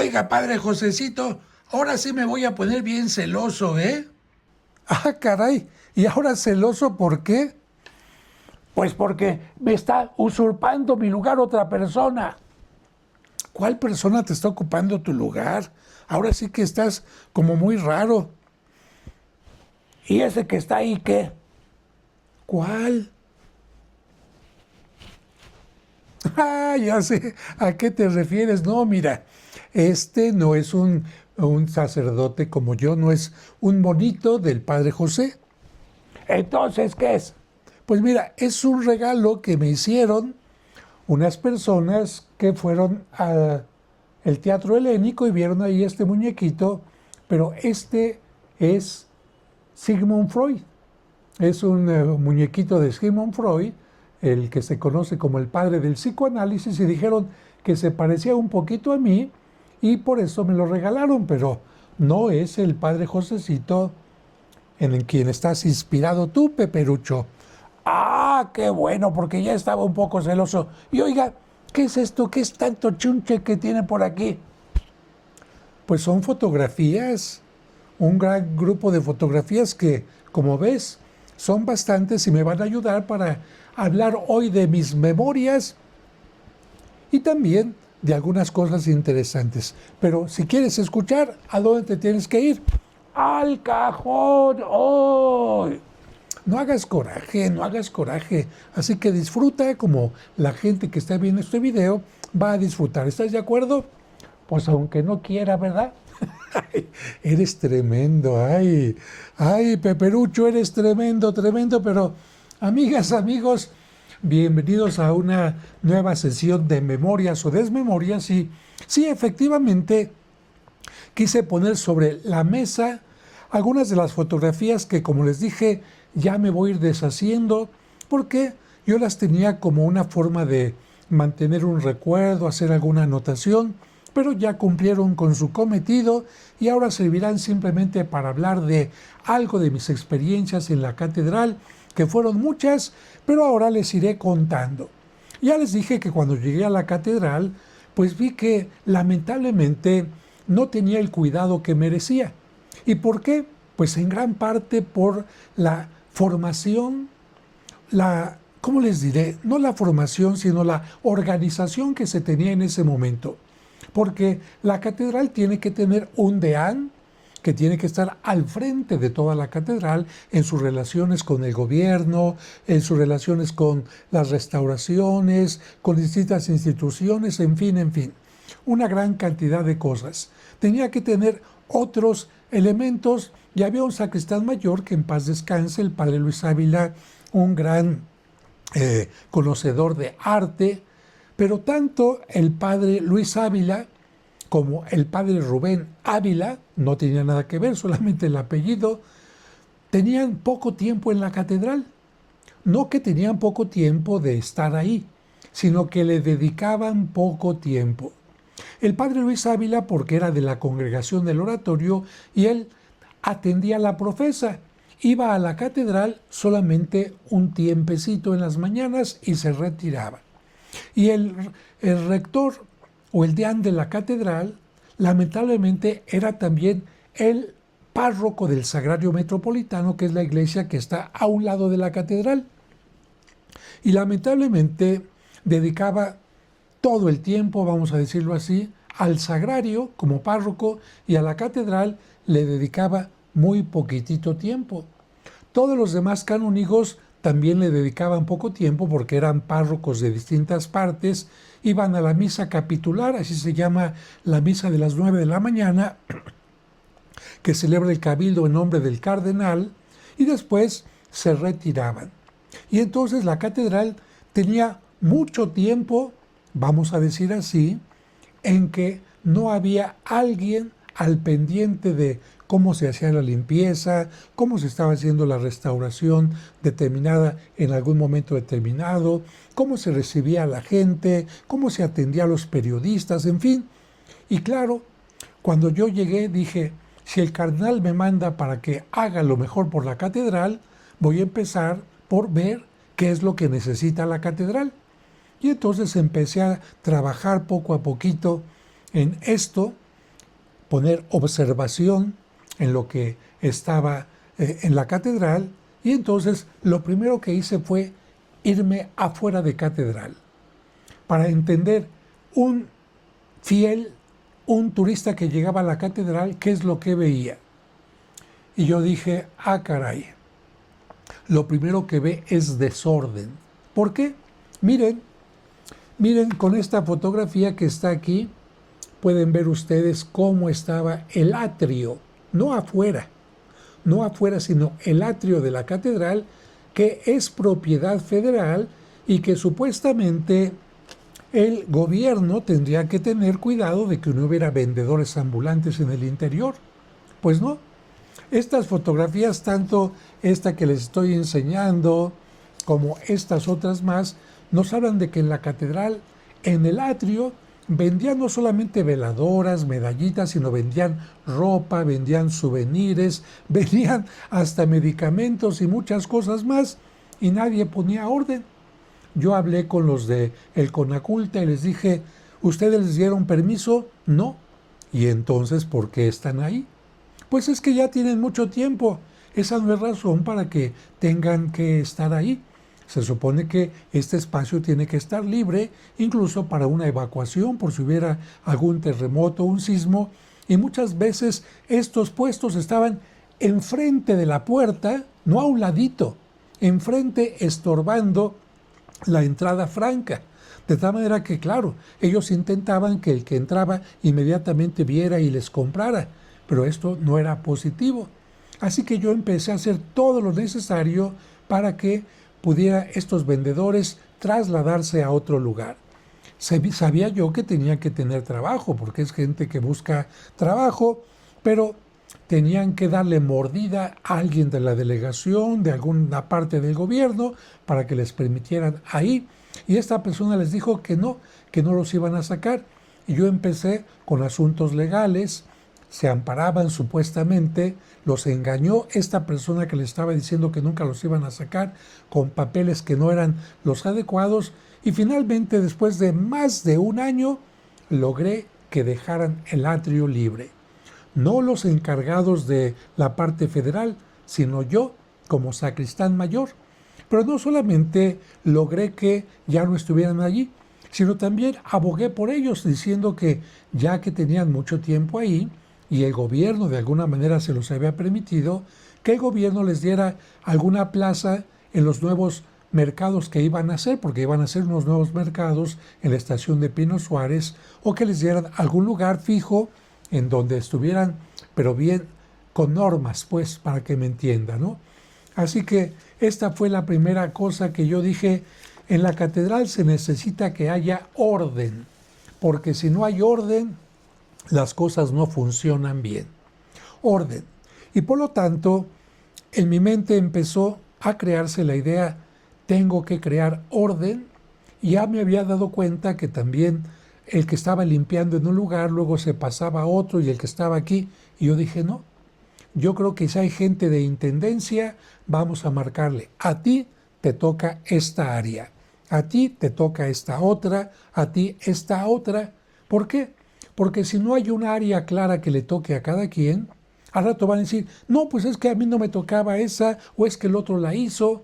Oiga, padre Josecito, ahora sí me voy a poner bien celoso, ¿eh? Ah, caray. ¿Y ahora celoso por qué? Pues porque me está usurpando mi lugar otra persona. ¿Cuál persona te está ocupando tu lugar? Ahora sí que estás como muy raro. ¿Y ese que está ahí qué? ¿Cuál? Ah, ya sé a qué te refieres. No, mira, este no es un sacerdote como yo, no es un monito del Padre José. Entonces, ¿qué es? Pues mira, es un regalo que me hicieron unas personas que fueron al Teatro Helénico y vieron ahí este muñequito, pero este es Sigmund Freud. Es un muñequito de Sigmund Freud, el que se conoce como el padre del psicoanálisis, y dijeron que se parecía un poquito a mí y por eso me lo regalaron, pero no es el padre Josecito en el quien estás inspirado tú, Peperucho. Ah, qué bueno, porque ya estaba un poco celoso. Y oiga, ¿qué es esto? ¿Qué es tanto chunche que tiene por aquí? Pues son fotografías, un gran grupo de fotografías que, como ves, son bastantes y me van a ayudar para hablar hoy de mis memorias y también de algunas cosas interesantes. Pero si quieres escuchar, ¿a dónde te tienes que ir? ¡Al cajón! ¡Oh! No hagas coraje, no hagas coraje. Así que disfruta como la gente que está viendo este video va a disfrutar. ¿Estás de acuerdo? Pues aunque no quiera, ¿verdad? Ay, eres tremendo, ay, Peperucho, eres tremendo, tremendo, pero amigas, amigos, bienvenidos a una nueva sesión de memorias o desmemorias y sí, efectivamente, quise poner sobre la mesa algunas de las fotografías que, como les dije, ya me voy a ir deshaciendo porque yo las tenía como una forma de mantener un recuerdo, hacer alguna anotación, pero ya cumplieron con su cometido y ahora servirán simplemente para hablar de algo de mis experiencias en la catedral, que fueron muchas, pero ahora les iré contando. Ya les dije que cuando llegué a la catedral, pues vi que lamentablemente no tenía el cuidado que merecía. ¿Y por qué? Pues en gran parte por la formación, ¿cómo les diré? No la formación, sino la organización que se tenía en ese momento. Porque la catedral tiene que tener un deán que tiene que estar al frente de toda la catedral en sus relaciones con el gobierno, en sus relaciones con las restauraciones, con distintas instituciones, en fin, una gran cantidad de cosas. Tenía que tener otros elementos y había un sacristán mayor que en paz descanse, el padre Luis Ávila, un gran conocedor de arte, pero tanto el padre Luis Ávila como el padre Rubén Ávila, no tenía nada que ver, solamente el apellido, tenían poco tiempo en la catedral. No que tenían poco tiempo de estar ahí, sino que le dedicaban poco tiempo. El padre Luis Ávila, porque era de la congregación del oratorio, y él atendía a la profesa. Iba a la catedral solamente un tiempecito en las mañanas y se retiraba. Y el rector o el deán de la catedral, lamentablemente, era también el párroco del Sagrario Metropolitano, que es la iglesia que está a un lado de la catedral. Y lamentablemente dedicaba todo el tiempo, vamos a decirlo así, al sagrario como párroco y a la catedral le dedicaba muy poquitito tiempo. Todos los demás canónigos también le dedicaban poco tiempo porque eran párrocos de distintas partes, iban a la misa capitular, así se llama la misa de las 9 de la mañana, que celebra el cabildo en nombre del cardenal, y después se retiraban. Y entonces la catedral tenía mucho tiempo, vamos a decir así, en que no había alguien al pendiente de cómo se hacía la limpieza, cómo se estaba haciendo la restauración determinada en algún momento determinado, cómo se recibía a la gente, cómo se atendía a los periodistas, en fin. Y claro, cuando yo llegué dije, si el cardenal me manda para que haga lo mejor por la catedral, voy a empezar por ver qué es lo que necesita la catedral. Y entonces empecé a trabajar poco a poquito en esto poner observación en lo que estaba en la catedral, y entonces lo primero que hice fue irme afuera de catedral para entender un fiel, un turista que llegaba a la catedral, qué es lo que veía. Y yo dije, ah, caray, lo primero que ve es desorden. ¿Por qué? Miren con esta fotografía que está aquí, pueden ver ustedes cómo estaba el atrio, no afuera, sino el atrio de la catedral, que es propiedad federal y que supuestamente el gobierno tendría que tener cuidado de que no hubiera vendedores ambulantes en el interior. Pues no. Estas fotografías, tanto esta que les estoy enseñando como estas otras más, nos hablan de que en la catedral, en el atrio, vendían no solamente veladoras, medallitas, sino vendían ropa, vendían souvenirs, vendían hasta medicamentos y muchas cosas más, y nadie ponía orden. Yo hablé con los de el Conaculta y les dije, ¿ustedes les dieron permiso? No. ¿Y entonces por qué están ahí? Pues es que ya tienen mucho tiempo. Esa no es razón para que tengan que estar ahí. Se supone que este espacio tiene que estar libre, incluso para una evacuación, por si hubiera algún terremoto, un sismo. Y muchas veces estos puestos estaban enfrente de la puerta, no a un ladito, enfrente estorbando la entrada franca. De tal manera que, claro, ellos intentaban que el que entraba inmediatamente viera y les comprara, pero esto no era positivo. Así que yo empecé a hacer todo lo necesario para que pudiera estos vendedores trasladarse a otro lugar. Sabía yo que tenían que tener trabajo, porque es gente que busca trabajo, pero tenían que darle mordida a alguien de la delegación, de alguna parte del gobierno, para que les permitieran ahí. Y esta persona les dijo que no los iban a sacar. Y yo empecé con asuntos legales, se amparaban supuestamente, los engañó esta persona que les estaba diciendo que nunca los iban a sacar, con papeles que no eran los adecuados, y finalmente, después de más de un año, logré que dejaran el atrio libre. No los encargados de la parte federal, sino yo como sacristán mayor. Pero no solamente logré que ya no estuvieran allí, sino también abogué por ellos, diciendo que ya que tenían mucho tiempo ahí, y el gobierno de alguna manera se los había permitido, que el gobierno les diera alguna plaza en los nuevos mercados que iban a hacer, porque iban a hacer unos nuevos mercados en la estación de Pino Suárez, o que les dieran algún lugar fijo en donde estuvieran, pero bien con normas, pues, para que me entiendan, ¿no? Así que esta fue la primera cosa que yo dije, en la catedral se necesita que haya orden, porque si no hay orden, las cosas no funcionan bien. Orden. Y por lo tanto, en mi mente empezó a crearse la idea, tengo que crear orden, y ya me había dado cuenta que también el que estaba limpiando en un lugar, luego se pasaba a otro, y el que estaba aquí, y yo dije, no, yo creo que si hay gente de intendencia, vamos a marcarle, a ti te toca esta área, a ti te toca esta otra, a ti esta otra. ¿Por qué? Porque si no hay una área clara que le toque a cada quien, al rato van a decir, no, pues es que a mí no me tocaba esa, o es que el otro la hizo.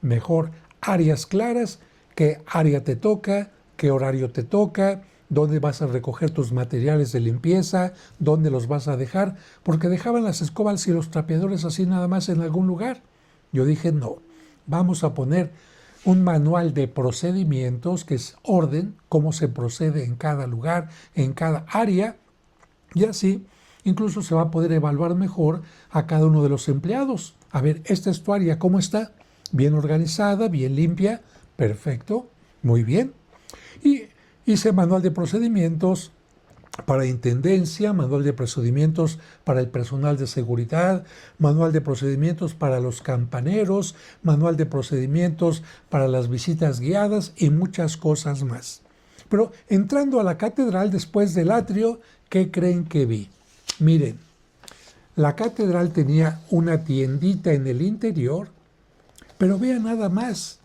Mejor áreas claras, qué área te toca, qué horario te toca, dónde vas a recoger tus materiales de limpieza, dónde los vas a dejar, porque dejaban las escobas y los trapeadores así nada más en algún lugar. Yo dije, no, vamos a poner un manual de procedimientos, que es orden, cómo se procede en cada lugar, en cada área, y así incluso se va a poder evaluar mejor a cada uno de los empleados. A ver, esta es tu área, ¿cómo está? Bien organizada, bien limpia, perfecto, muy bien. Y hice manual de procedimientos para intendencia, manual de procedimientos para el personal de seguridad, manual de procedimientos para los campaneros, manual de procedimientos para las visitas guiadas y muchas cosas más. Pero entrando a la catedral después del atrio, ¿qué creen que vi? Miren, la catedral tenía una tiendita en el interior, pero vean nada más.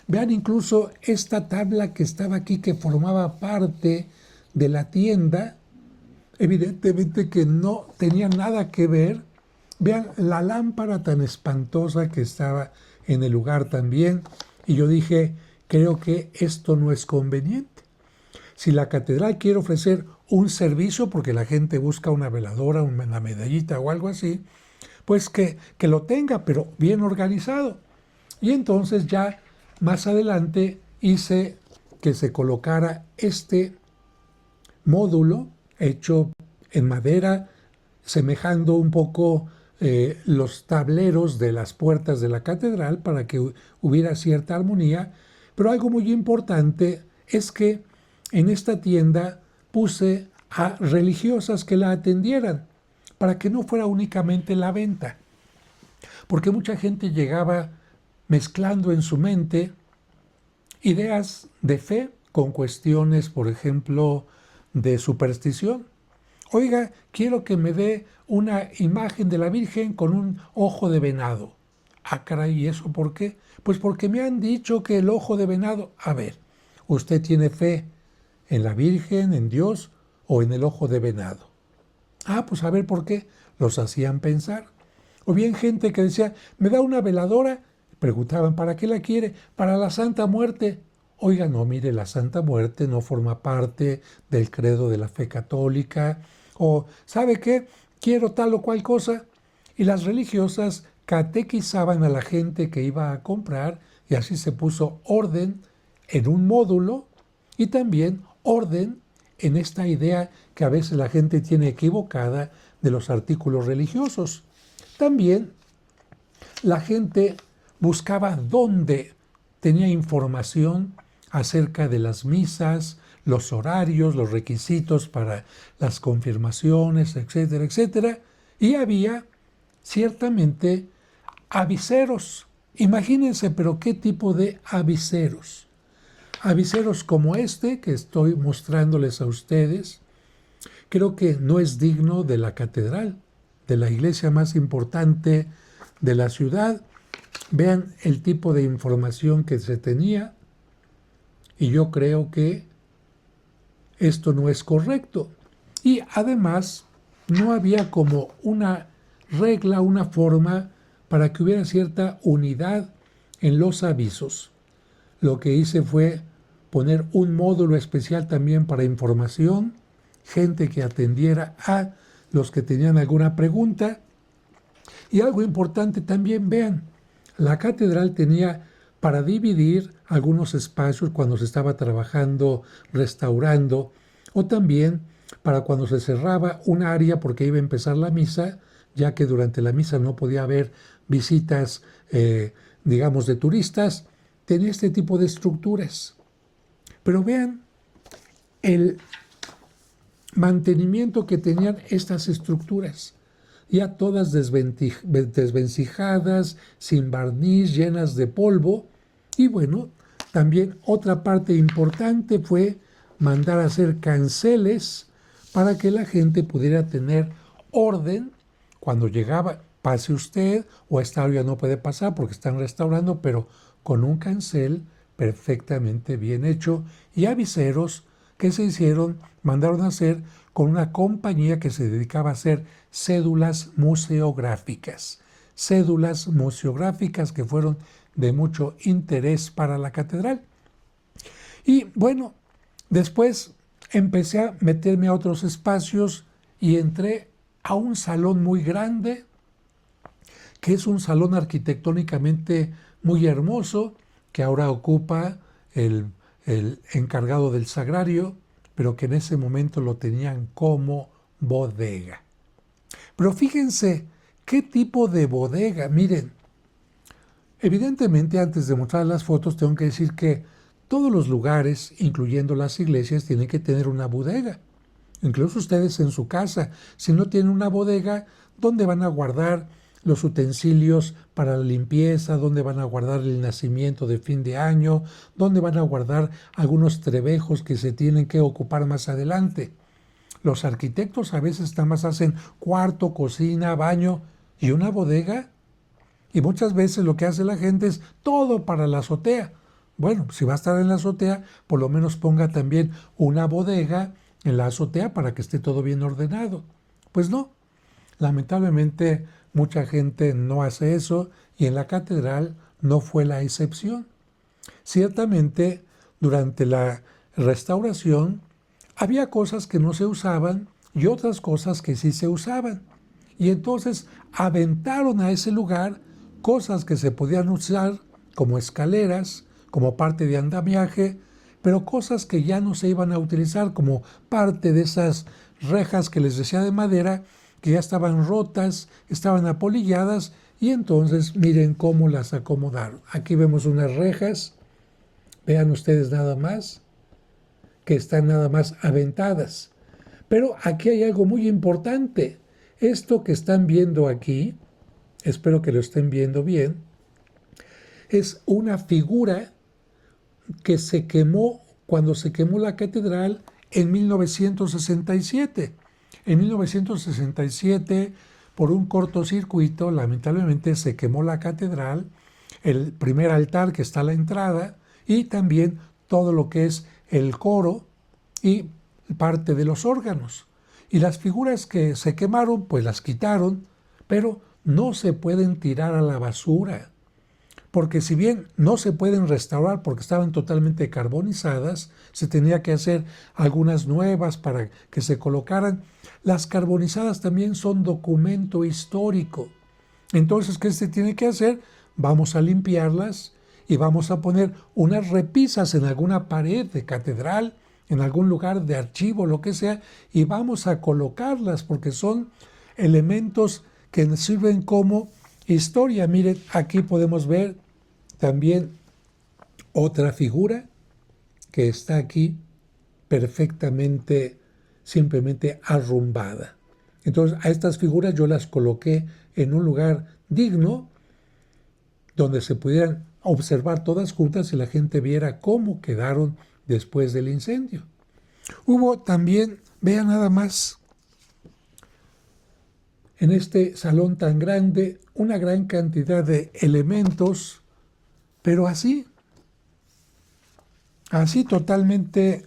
Vean incluso esta tabla que estaba aquí, que formaba parte de la tienda. evidentemente que no tenía nada que ver. Vean la lámpara tan espantosa que estaba en el lugar también. Y yo dije, creo que esto no es conveniente. Si la catedral quiere ofrecer un servicio, porque la gente busca una veladora, una medallita o algo así, pues que lo tenga, pero bien organizado. Y entonces ya más adelante hice que se colocara este módulo hecho en madera, semejando un poco los tableros de las puertas de la catedral para que hubiera cierta armonía. Pero algo muy importante es que en esta tienda puse a religiosas que la atendieran para que no fuera únicamente la venta. Porque mucha gente llegaba mezclando en su mente ideas de fe con cuestiones, por ejemplo, de superstición. Oiga, quiero que me dé una imagen de la Virgen con un ojo de venado. Ah, caray, ¿y eso por qué? Pues porque me han dicho que el ojo de venado... A ver, ¿usted tiene fe en la Virgen, en Dios o en el ojo de venado? Ah, pues a ver por qué. Los hacían pensar. O bien gente que decía, ¿me da una veladora? Preguntaban, ¿para qué la quiere? Para la Santa Muerte. Oiga, no, mire, la Santa Muerte no forma parte del credo de la fe católica. O, ¿sabe qué? Quiero tal o cual cosa. Y las religiosas catequizaban a la gente que iba a comprar y así se puso orden en un módulo y también orden en esta idea que a veces la gente tiene equivocada de los artículos religiosos. También la gente buscaba dónde tenía información acerca de las misas, los horarios, los requisitos para las confirmaciones, etcétera, etcétera. Y había ciertamente aviseros. Imagínense, pero ¿qué tipo de aviseros? Aviseros como este que estoy mostrándoles a ustedes, creo que no es digno de la catedral, de la iglesia más importante de la ciudad. Vean el tipo de información que se tenía y yo creo que esto no es correcto. Y además no había como una regla, una forma para que hubiera cierta unidad en los avisos. Lo que hice fue poner un módulo especial también para información, gente que atendiera a los que tenían alguna pregunta. Y algo importante también, vean, la catedral tenía para dividir algunos espacios cuando se estaba trabajando, restaurando, o también para cuando se cerraba un área porque iba a empezar la misa, ya que durante la misa no podía haber visitas, digamos, de turistas, tenía este tipo de estructuras. Pero vean el mantenimiento que tenían estas estructuras, ya todas desvencijadas, sin barniz, llenas de polvo. Y bueno, también otra parte importante fue mandar a hacer canceles para que la gente pudiera tener orden cuando llegaba. Pase usted, o esta área no puede pasar porque están restaurando, pero con un cancel perfectamente bien hecho, y aviseros que se hicieron, mandaron a hacer con una compañía que se dedicaba a hacer cédulas museográficas. Cédulas museográficas que fueron de mucho interés para la catedral. Y bueno, después empecé a meterme a otros espacios y entré a un salón muy grande, que es un salón arquitectónicamente muy hermoso, que ahora ocupa el encargado del sagrario, pero que en ese momento lo tenían como bodega. Pero fíjense qué tipo de bodega. Miren, evidentemente antes de mostrar las fotos tengo que decir que todos los lugares, incluyendo las iglesias, tienen que tener una bodega. Incluso ustedes en su casa, si no tienen una bodega, ¿dónde van a guardar los utensilios para la limpieza? ¿Dónde van a guardar el nacimiento de fin de año? ¿Dónde van a guardar algunos trebejos que se tienen que ocupar más adelante? Los arquitectos a veces nada más hacen cuarto, cocina, baño y una bodega. Y muchas veces lo que hace la gente es todo para la azotea. Bueno, si va a estar en la azotea, por lo menos ponga también una bodega en la azotea para que esté todo bien ordenado. Pues no, lamentablemente mucha gente no hace eso y en la catedral no fue la excepción. Ciertamente, durante la restauración había cosas que no se usaban y otras cosas que sí se usaban. Y entonces aventaron a ese lugar cosas que se podían usar como escaleras, como parte de andamiaje, pero cosas que ya no se iban a utilizar como parte de esas rejas que les decía de madera, que ya estaban rotas, estaban apolilladas, y entonces miren cómo las acomodaron. Aquí vemos unas rejas, vean ustedes nada más, que están nada más aventadas. Pero aquí hay algo muy importante. Esto que están viendo aquí, espero que lo estén viendo bien, es una figura que se quemó cuando se quemó la catedral en 1967. En 1967, por un cortocircuito, lamentablemente se quemó la catedral, el primer altar que está a la entrada y también todo lo que es el coro y parte de los órganos. Y las figuras que se quemaron, pues las quitaron, pero no se pueden tirar a la basura. Porque si bien no se pueden restaurar porque estaban totalmente carbonizadas, se tenía que hacer algunas nuevas para que se colocaran. Las carbonizadas también son documento histórico. Entonces, ¿qué se tiene que hacer? Vamos a limpiarlas y vamos a poner unas repisas en alguna pared de catedral, en algún lugar de archivo, lo que sea, y vamos a colocarlas porque son elementos que sirven como historia. Miren, aquí podemos ver también otra figura que está aquí perfectamente, simplemente arrumbada. Entonces, a estas figuras yo las coloqué en un lugar digno donde se pudieran observar todas juntas y la gente viera cómo quedaron después del incendio. Hubo también, vean nada más, en este salón tan grande, una gran cantidad de elementos, pero así totalmente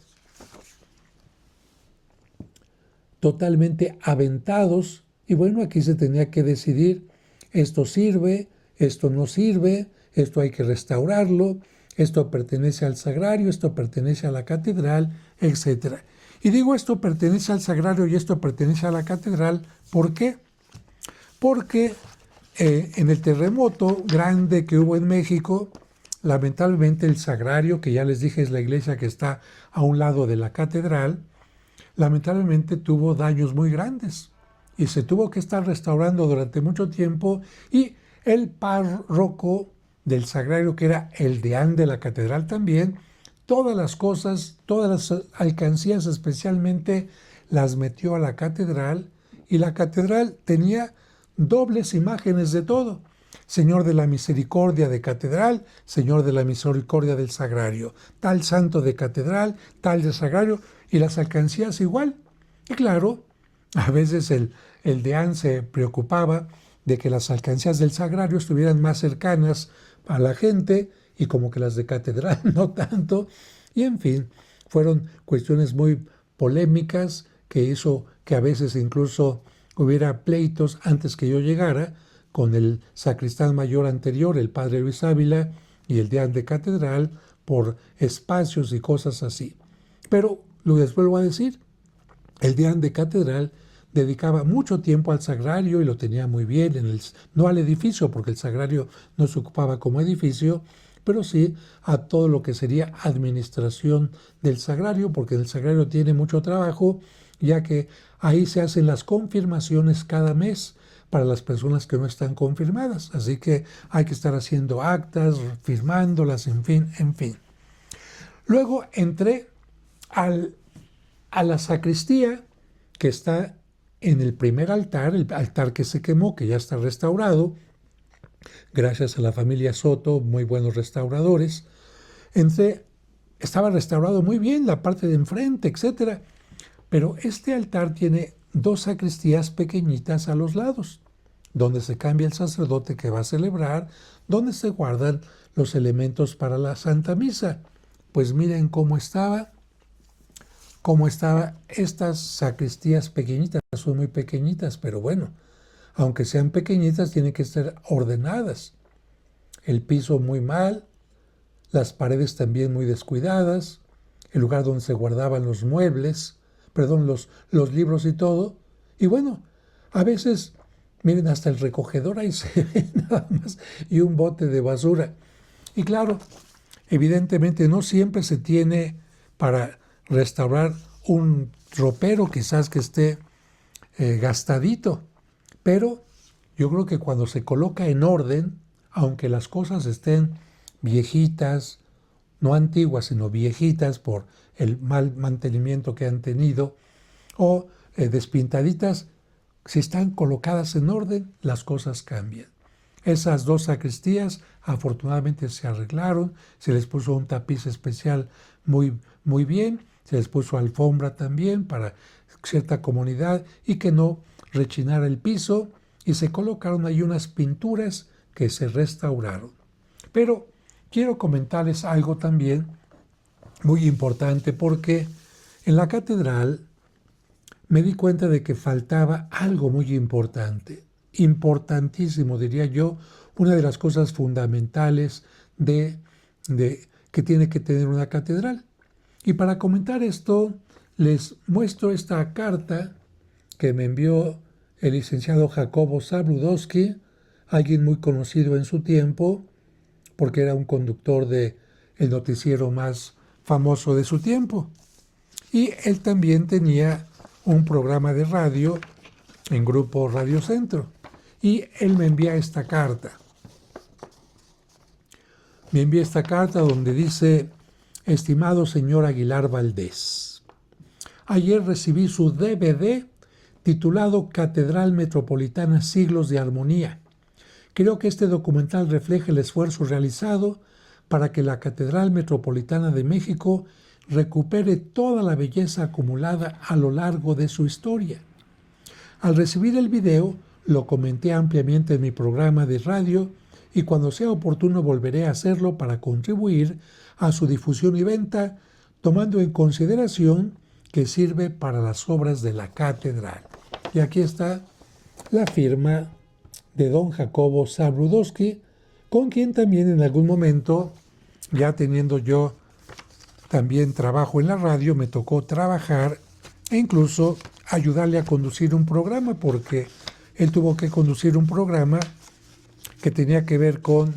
aventados. Y bueno, aquí se tenía que decidir, esto sirve, esto no sirve, esto hay que restaurarlo, esto pertenece al sagrario, esto pertenece a la catedral, etc. Y digo esto pertenece al sagrario y esto pertenece a la catedral, ¿por qué? Porque en el terremoto grande que hubo en México, lamentablemente el sagrario, que ya les dije es la iglesia que está a un lado de la catedral, lamentablemente tuvo daños muy grandes y se tuvo que estar restaurando durante mucho tiempo y el párroco del sagrario, que era el deán de la catedral también, todas las cosas, todas las alcancías especialmente las metió a la catedral y la catedral tenía dobles imágenes de todo. Señor de la Misericordia de catedral, Señor de la Misericordia del sagrario, tal santo de catedral, tal de sagrario, y las alcancías igual. Y claro, a veces el deán se preocupaba de que las alcancías del sagrario estuvieran más cercanas a la gente y como que las de catedral no tanto. Y en fin, fueron cuestiones muy polémicas que hizo que a veces incluso hubiera pleitos antes que yo llegara con el sacristán mayor anterior, el padre Luis Ávila, y el deán de catedral por espacios y cosas así. Pero les vuelvo a decir, el deán de catedral dedicaba mucho tiempo al sagrario y lo tenía muy bien, no al edificio, porque el sagrario no se ocupaba como edificio, pero sí a todo lo que sería administración del sagrario, porque el sagrario tiene mucho trabajo, ya que ahí se hacen las confirmaciones cada mes para las personas que no están confirmadas. Así que hay que estar haciendo actas, firmándolas, en fin. Luego entré a la sacristía, que está en el primer altar, el altar que se quemó, que ya está restaurado, gracias a la familia Soto, muy buenos restauradores. Estaba restaurado muy bien, la parte de enfrente, etc. Pero este altar tiene dos sacristías pequeñitas a los lados, donde se cambia el sacerdote que va a celebrar, donde se guardan los elementos para la Santa Misa. Pues miren cómo estaba, cómo estaban estas sacristías pequeñitas. Son muy pequeñitas, pero bueno, aunque sean pequeñitas, tienen que estar ordenadas. El piso muy mal, las paredes también muy descuidadas, el lugar donde se guardaban los muebles, perdón, los libros y todo. Y bueno, a veces, miren, hasta el recogedor ahí se ve nada más y un bote de basura. Y claro, evidentemente no siempre se tiene para restaurar un ropero quizás que esté gastadito, pero yo creo que cuando se coloca en orden, aunque las cosas estén viejitas, no antiguas, sino viejitas por el mal mantenimiento que han tenido, o despintaditas, si están colocadas en orden, las cosas cambian. Esas dos sacristías afortunadamente se arreglaron, se les puso un tapiz especial muy bien, se les puso alfombra también para cierta comodidad y que no rechinara el piso, y se colocaron ahí unas pinturas que se restauraron. Pero quiero comentarles algo también muy importante, porque en la catedral me di cuenta de que faltaba algo muy importante, importantísimo diría yo, una de las cosas fundamentales que tiene que tener una catedral. Y para comentar esto, les muestro esta carta que me envió el licenciado Jacobo Zabludowski, alguien muy conocido en su tiempo, porque era un conductor del noticiero más famoso de su tiempo. Y él también tenía un programa de radio en Grupo Radio Centro. Y él me envía esta carta. Me envía esta carta donde dice: estimado señor Aguilar Valdés, ayer recibí su DVD titulado Catedral Metropolitana Siglos de Armonía. Creo que este documental refleja el esfuerzo realizado para que la Catedral Metropolitana de México recupere toda la belleza acumulada a lo largo de su historia. Al recibir el video, lo comenté ampliamente en mi programa de radio y cuando sea oportuno volveré a hacerlo para contribuir a su difusión y venta, tomando en consideración que sirve para las obras de la catedral. Y aquí está la firma de don Jacobo Zabludowski, con quien también en algún momento, ya teniendo yo también trabajo en la radio, me tocó trabajar e incluso ayudarle a conducir un programa, porque él tuvo que conducir un programa que tenía que ver con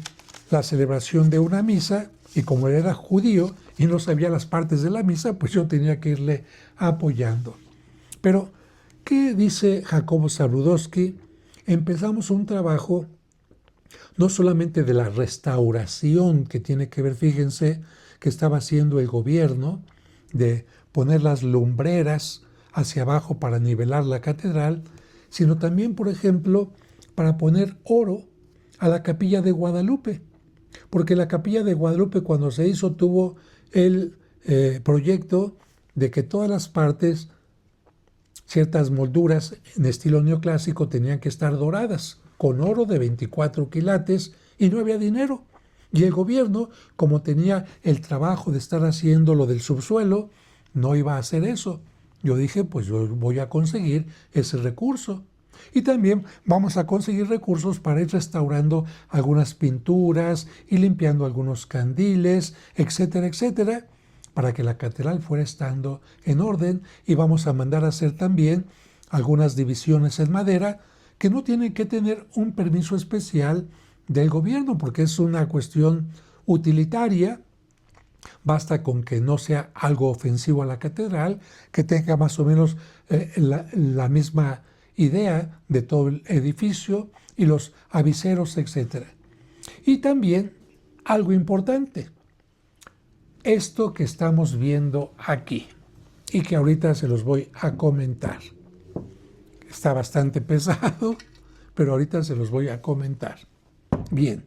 la celebración de una misa, y como él era judío y no sabía las partes de la misa, pues yo tenía que irle apoyando. Pero, ¿qué dice Jacobo Zabludowski? Empezamos un trabajo no solamente de la restauración que tiene que ver, fíjense, que estaba haciendo el gobierno, de poner las lumbreras hacia abajo para nivelar la catedral, sino también, por ejemplo, para poner oro a la Capilla de Guadalupe, porque la Capilla de Guadalupe cuando se hizo tuvo el proyecto de que todas las partes, ciertas molduras en estilo neoclásico tenían que estar doradas, con oro de 24 quilates, y no había dinero. Y el gobierno, como tenía el trabajo de estar haciendo lo del subsuelo, no iba a hacer eso. Yo dije, pues yo voy a conseguir ese recurso. Y también vamos a conseguir recursos para ir restaurando algunas pinturas y limpiando algunos candiles, etcétera, etcétera, para que la catedral fuera estando en orden. Y vamos a mandar a hacer también algunas divisiones en madera que no tienen que tener un permiso especial del gobierno, porque es una cuestión utilitaria. Basta con que no sea algo ofensivo a la catedral, que tenga más o menos la misma idea de todo el edificio y los aviseros, etc. Y también algo importante, esto que estamos viendo aquí y que ahorita se los voy a comentar. Está bastante pesado, pero ahorita se los voy a comentar. Bien,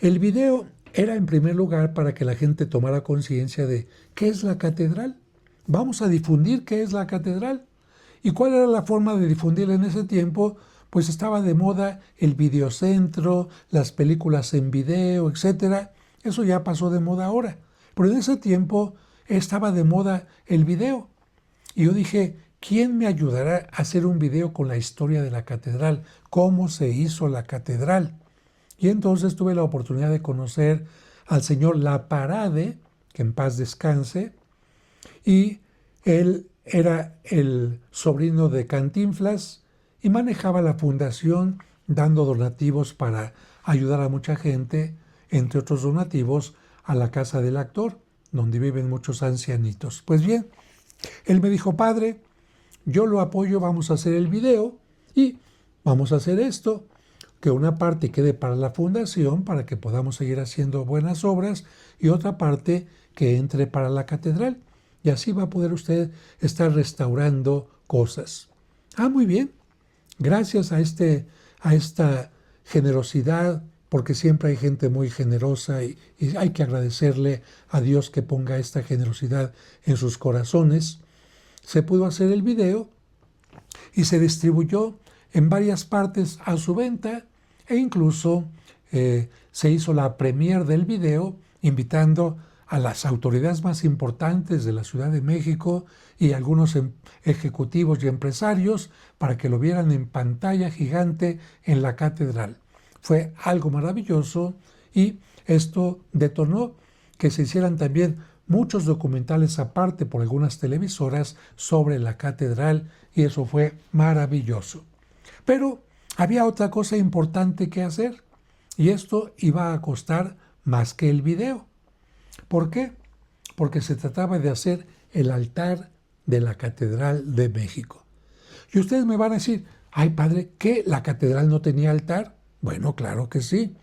el video era en primer lugar para que la gente tomara conciencia de qué es la catedral. Vamos a difundir qué es la catedral. ¿Y cuál era la forma de difundirla en ese tiempo? Pues estaba de moda el videocentro, las películas en video, etc. Eso ya pasó de moda ahora. Pero en ese tiempo estaba de moda el video. Y yo dije, ¿quién me ayudará a hacer un video con la historia de la catedral? ¿Cómo se hizo la catedral? Y entonces tuve la oportunidad de conocer al señor Laparade, que en paz descanse, y él era el sobrino de Cantinflas y manejaba la fundación dando donativos para ayudar a mucha gente, entre otros donativos, a la casa del actor, donde viven muchos ancianitos. Pues bien, él me dijo, padre, yo lo apoyo, vamos a hacer el video y vamos a hacer esto, que una parte quede para la fundación, para que podamos seguir haciendo buenas obras, y otra parte que entre para la catedral. Y así va a poder usted estar restaurando cosas. Ah, muy bien. Gracias a esta generosidad, porque siempre hay gente muy generosa y hay que agradecerle a Dios que ponga esta generosidad en sus corazones. Se pudo hacer el video y se distribuyó en varias partes a su venta, e incluso se hizo la premier del video invitando a las autoridades más importantes de la Ciudad de México y algunos ejecutivos y empresarios para que lo vieran en pantalla gigante en la catedral. Fue algo maravilloso y esto detonó que se hicieran también muchos documentales aparte por algunas televisoras sobre la catedral, y eso fue maravilloso. Pero había otra cosa importante que hacer, y esto iba a costar más que el video. ¿Por qué? Porque se trataba de hacer el altar de la Catedral de México. Y ustedes me van a decir, ay padre, ¿qué? ¿La catedral no tenía altar? Bueno, claro que sí.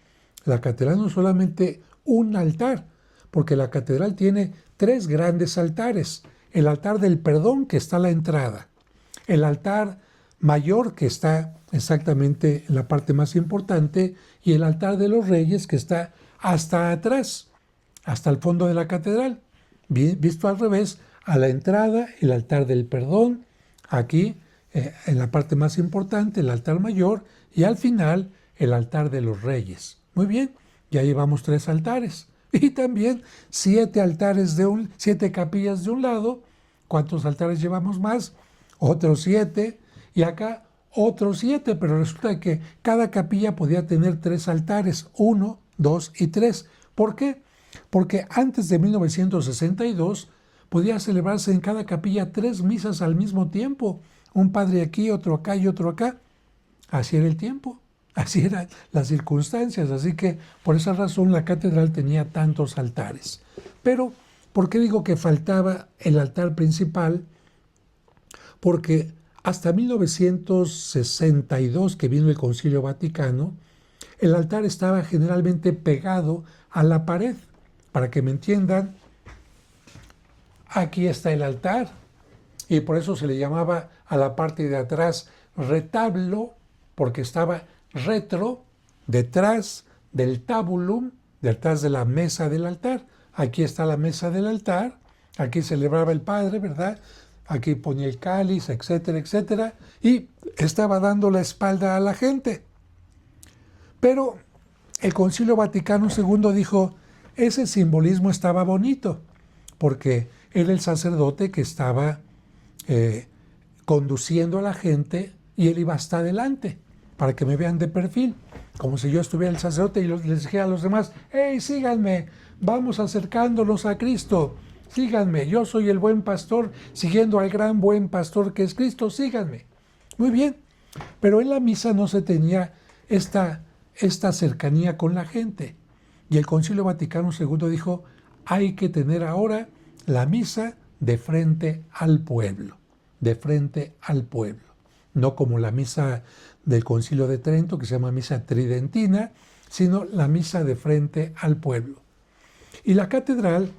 La catedral no es solamente un altar, porque la catedral tiene 3 grandes altares. El altar del perdón, que está a la entrada. El altar mayor, que está exactamente en la parte más importante, y el altar de los reyes, que está hasta atrás, hasta el fondo de la catedral. Visto al revés, a la entrada el altar del perdón, aquí en la parte más importante el altar mayor, y al final el altar de los reyes. Muy bien, ya llevamos 3 altares. Y también 7 altares 7 capillas de un lado. ¿Cuántos altares llevamos más? Otros 7. Y acá otros 7, pero resulta que cada capilla podía tener 3 altares, 1, 2 y 3. ¿Por qué? Porque antes de 1962 podía celebrarse en cada capilla 3 misas al mismo tiempo. Un padre aquí, otro acá y otro acá. Así era el tiempo, así eran las circunstancias. Así que por esa razón la catedral tenía tantos altares. Pero, ¿por qué digo que faltaba el altar principal? Porque hasta 1962, que vino el Concilio Vaticano, el altar estaba generalmente pegado a la pared. Para que me entiendan, aquí está el altar, y por eso se le llamaba a la parte de atrás retablo, porque estaba retro, detrás del tabulum, detrás de la mesa del altar. Aquí está la mesa del altar, aquí celebraba el Padre, ¿verdad? Aquí ponía el cáliz, etcétera, etcétera, y estaba dando la espalda a la gente. Pero el Concilio Vaticano II dijo, ese simbolismo estaba bonito, porque era el sacerdote que estaba conduciendo a la gente y él iba hasta adelante, para que me vean de perfil, como si yo estuviera el sacerdote y les dijera a los demás, ¡hey, síganme! Vamos acercándonos a Cristo, síganme, yo soy el buen pastor, siguiendo al gran buen pastor que es Cristo, síganme. Muy bien, pero en la misa no se tenía esta cercanía con la gente. Y el Concilio Vaticano II dijo, hay que tener ahora la misa de frente al pueblo, de frente al pueblo. No como la misa del Concilio de Trento, que se llama misa tridentina, sino la misa de frente al pueblo. Y la catedral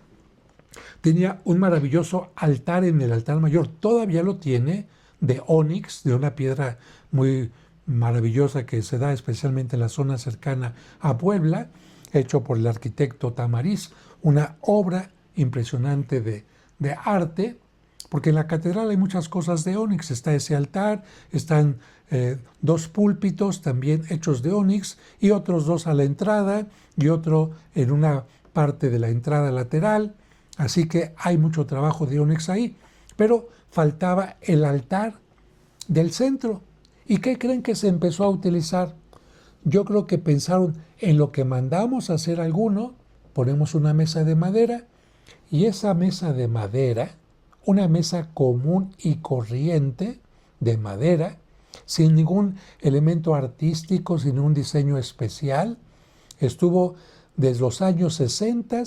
tenía un maravilloso altar en el altar mayor, todavía lo tiene, de ónix, de una piedra muy maravillosa que se da especialmente en la zona cercana a Puebla, hecho por el arquitecto Tamariz, una obra impresionante de arte, porque en la catedral hay muchas cosas de ónix. Está ese altar, están 2 púlpitos también hechos de ónix, y otros 2 a la entrada, y otro en una parte de la entrada lateral, Así que hay mucho trabajo de ónix ahí. Pero faltaba el altar del centro. ¿Y qué creen que se empezó a utilizar? Yo creo que pensaron en lo que mandamos a hacer alguno, ponemos una mesa de madera, y esa mesa de madera, una mesa común y corriente de madera, sin ningún elemento artístico, sin un diseño especial, estuvo desde los años 60,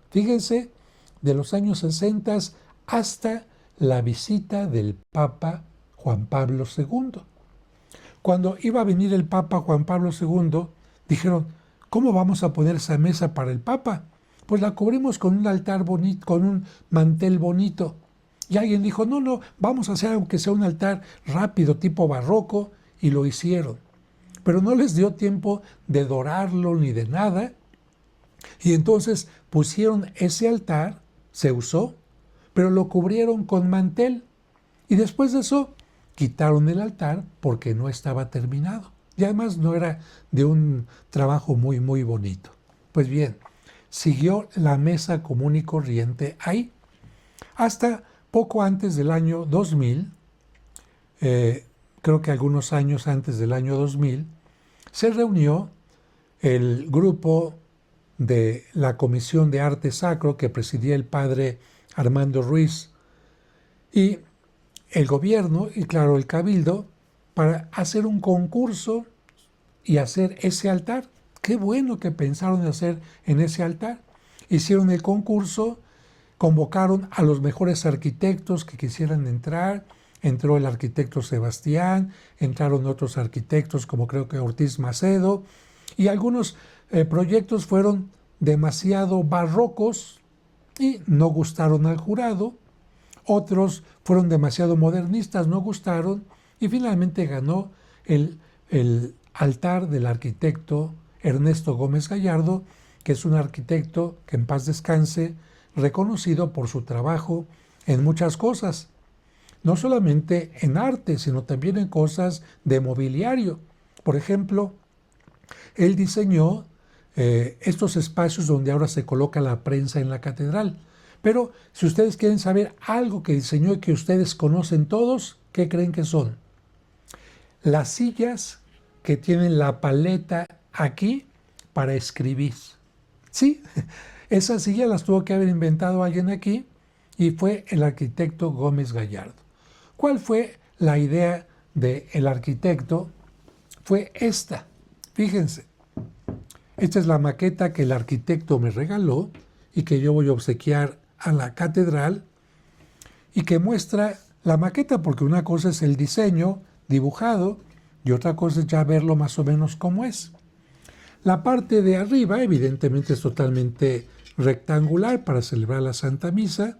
fíjense, de los años 60 hasta la visita del Papa Juan Pablo II. Cuando iba a venir el Papa Juan Pablo II, dijeron, ¿cómo vamos a poner esa mesa para el Papa? Pues la cubrimos con un altar bonito, con un mantel bonito. Y alguien dijo, no, vamos a hacer algo que sea un altar rápido, tipo barroco, y lo hicieron. Pero no les dio tiempo de dorarlo ni de nada. Y entonces pusieron ese altar, se usó, pero lo cubrieron con mantel. Y después de eso, quitaron el altar porque no estaba terminado. Y además no era de un trabajo muy, muy bonito. Pues bien, siguió la mesa común y corriente ahí. Hasta poco antes del año 2000, creo que algunos años antes del año 2000, se reunió el grupo de la Comisión de Arte Sacro que presidía el padre Armando Ruiz y el gobierno y claro el cabildo para hacer un concurso y hacer ese altar. Qué bueno que pensaron en hacer en ese altar. Hicieron el concurso, convocaron a los mejores arquitectos que quisieran entrar. Entró el arquitecto Sebastián, entraron otros arquitectos como creo que Ortiz Macedo, y algunos proyectos fueron demasiado barrocos y no gustaron al jurado. Otros fueron demasiado modernistas, no gustaron, y finalmente ganó el altar del arquitecto Ernesto Gómez Gallardo, que es un arquitecto que en paz descanse, reconocido por su trabajo en muchas cosas, no solamente en arte, sino también en cosas de mobiliario. Por ejemplo, él diseñó estos espacios donde ahora se coloca la prensa en la catedral. Pero si ustedes quieren saber algo que diseñó y que ustedes conocen todos, ¿qué creen que son? Las sillas que tienen la paleta aquí para escribir. Sí, esas sillas las tuvo que haber inventado alguien aquí y fue el arquitecto Gómez Gallardo. ¿Cuál fue la idea del arquitecto? Fue esta. Fíjense, esta es la maqueta que el arquitecto me regaló y que yo voy a obsequiar a la catedral y que muestra la maqueta, porque una cosa es el diseño dibujado y otra cosa es ya verlo más o menos como es. La parte de arriba evidentemente es totalmente rectangular para celebrar la Santa Misa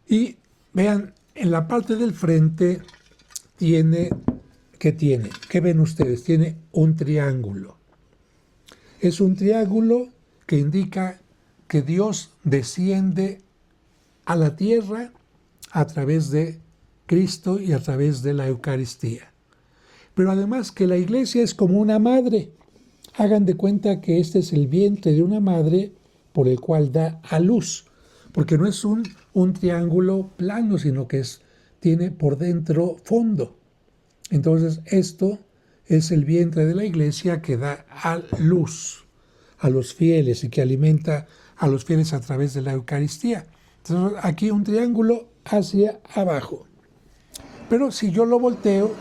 y vean, en la parte del frente tiene, ¿qué tiene? ¿Qué ven ustedes? Tiene un triángulo. Es un triángulo que indica que Dios desciende a la tierra a través de Cristo y a través de la Eucaristía. Pero además que la iglesia es como una madre. Hagan de cuenta que este es el vientre de una madre por el cual da a luz. Porque no es un triángulo plano, sino que tiene por dentro fondo. Entonces esto es el vientre de la iglesia que da a luz a los fieles y que alimenta a los fieles a través de la Eucaristía. Entonces aquí un triángulo hacia abajo. Pero si yo lo volteo,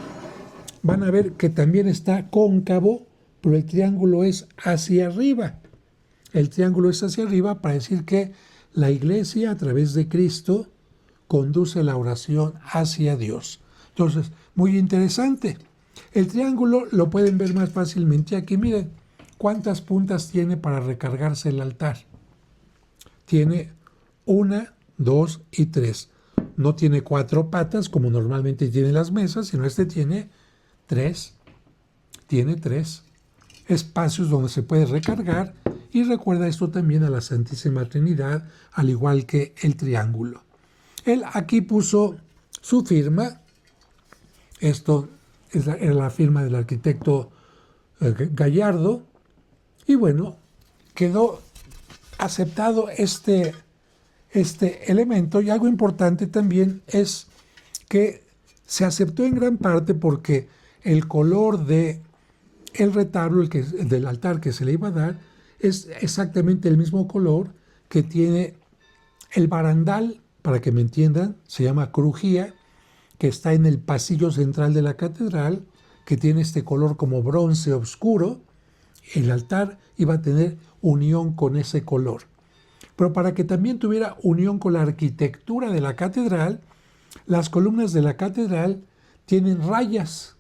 van a ver que también está cóncavo, pero el triángulo es hacia arriba. El triángulo es hacia arriba para decir que la iglesia a través de Cristo conduce la oración hacia Dios. Entonces, muy interesante. El triángulo lo pueden ver más fácilmente aquí. Miren cuántas puntas tiene para recargarse el altar. Tiene 1, 2 y 3. No tiene 4 patas como normalmente tienen las mesas, sino este tiene 3. Tiene 3 espacios donde se puede recargar y recuerda esto también a la Santísima Trinidad, al igual que el triángulo. Él aquí puso su firma. Esto era la firma del arquitecto Gallardo. Y bueno, quedó aceptado este elemento, y algo importante también es que se aceptó en gran parte porque el color de el retablo, del altar que se le iba a dar, es exactamente el mismo color que tiene el barandal, para que me entiendan, se llama crujía, que está en el pasillo central de la catedral, que tiene este color como bronce oscuro. El altar iba a tener unión con ese color. Pero para que también tuviera unión con la arquitectura de la catedral, las columnas de la catedral tienen rayas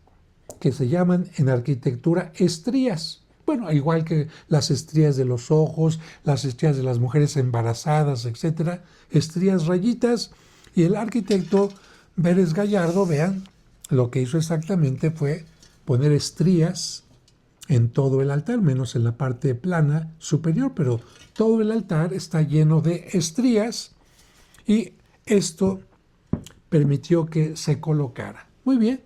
que se llaman en arquitectura estrías. Bueno, igual que las estrías de los ojos, las estrías de las mujeres embarazadas, etcétera, estrías, rayitas. Y el arquitecto Vélez Gallardo, vean, lo que hizo exactamente fue poner estrías en todo el altar, menos en la parte plana superior, pero todo el altar está lleno de estrías, y esto permitió que se colocara. Muy bien.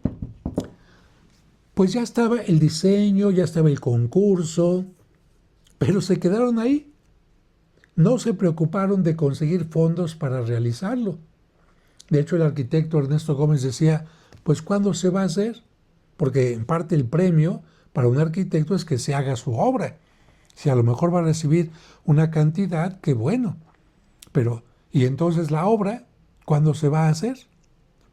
Pues ya estaba el diseño, ya estaba el concurso, pero se quedaron ahí. No se preocuparon de conseguir fondos para realizarlo. De hecho, el arquitecto Ernesto Gómez decía, pues ¿cuándo se va a hacer? Porque en parte el premio para un arquitecto es que se haga su obra. Si a lo mejor va a recibir una cantidad, qué bueno. Pero, ¿y entonces la obra cuándo se va a hacer?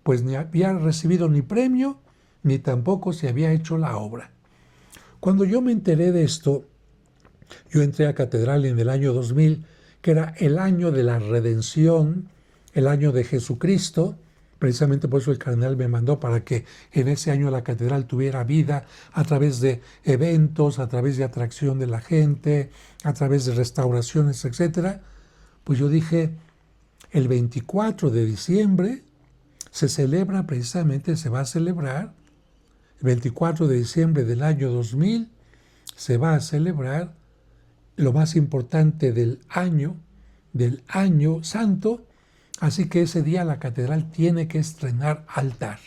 Pues ni había recibido ni premio, ni tampoco se había hecho la obra. Cuando yo me enteré de esto, yo entré a catedral en el año 2000, que era el año de la redención, el año de Jesucristo. Precisamente por eso el cardenal me mandó para que en ese año la catedral tuviera vida a través de eventos, a través de atracción de la gente, a través de restauraciones, etc. Pues yo dije, el 24 de diciembre se celebra precisamente, se va a celebrar, el 24 de diciembre del año 2000 se va a celebrar lo más importante del año santo. Así que ese día la catedral tiene que estrenar altar.